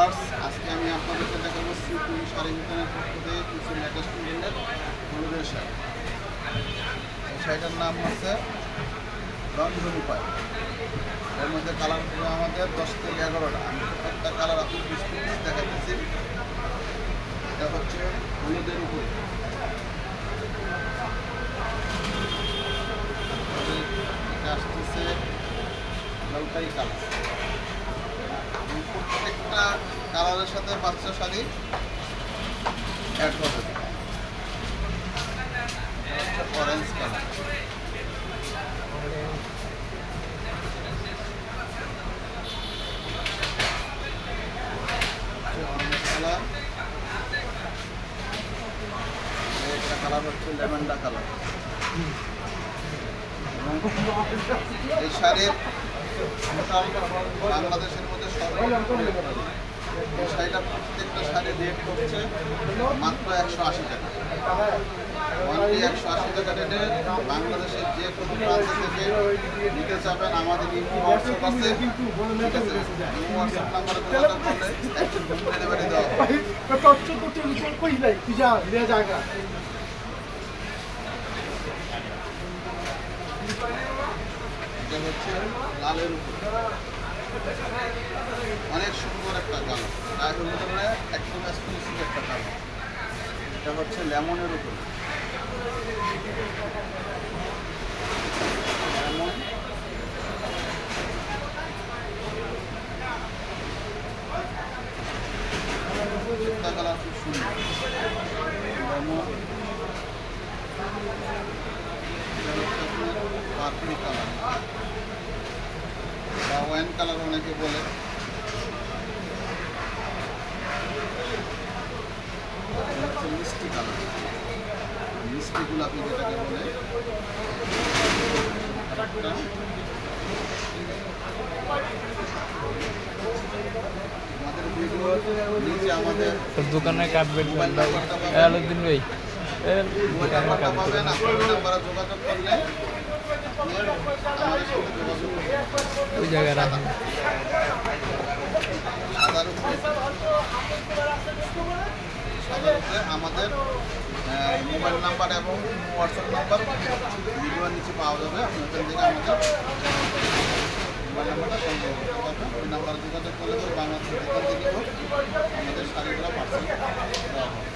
Viewers, আজকে আমি আপনাদেরকে দেখাবো সিকুইন শাড়ি বিতানের পক্ষ থেকে কিছু লেটেস্ট মডেলের হলুদের শাড়ি। এই শাড়িটার নাম হচ্ছে রংধনু পাই। এর মধ্যে কালার হবে আমাদের 10 থেকে 11টা। আমি প্রত্যেকটা কালার আপনি পিস দেখাতেছি। এটা হচ্ছে হলুদের উপরে, এটা আসতেছে জলপাই কালার। প্রত্যেকটা কালারের সাথে বাচ্চা শাড়ি অ্যাড হবে। অরেঞ্জ কালার, অরেঞ্জ কালার, একটা কালার হচ্ছে ল্যাভেন্ডার কালার। এবং এই শাড়ির বাংলাদেশের মধ্যে সর্বোচ্চ এই শাড়িটা প্রত্যেকটা শাড়ি রেট করছে মাত্র 180 টাকা। অনলি 180 টাকা রেটে বাংলাদেশের যে কোনো প্রান্ত থেকে নিতে চাবেন আমাদের ইমো হোয়াটসঅ্যাপ আছে, ঠিক আছে? ইমো হোয়াটসঅ্যাপ নাম্বারে যোগাযোগ করলে একটু হোম ডেলিভারি দেওয়া হবে। এটা হচ্ছে লালের উপর, অনেক সুন্দর একটা কালার, গায়ে হলুদের একদম এক্সক্লুসিভ একটা কালার। এটা হচ্ছে লেমনের উপর, লেমন। একটা কালার খুব সুন্দর, লেমন। পার্পল কালার বা ওয়াইন কালার অনেকে বলে। মিষ্টি কালার, মিষ্টি গোলাপি যেটাকে বলে। আমাদের ভিডিও নিচে আমাদের দোকানে কাটবেন মোবাইল নাম্বারটা আলাউদ্দিন ভাই পাবেন। আপনার নাম্বারে যোগাযোগ করলে আমাদের সাথে যোগাযোগ করবেন। ওই জায়গায় রাখেন। সাদার উপরে আমাদের মোবাইল নাম্বার এবং হোয়াটসঅ্যাপ নাম্বার ভিডিওর নিচে পাওয়া যাবে। আপনি ওখান থেকে আমাদের মোবাইল নাম্বারটা সংগ্রহ করতে পারবেন। ওই নাম্বারে যোগাযোগ করলে বাংলাদেশের যেখান থেকে হোক আমাদের শাড়িগুলো পার্সেল দেওয়া হবে।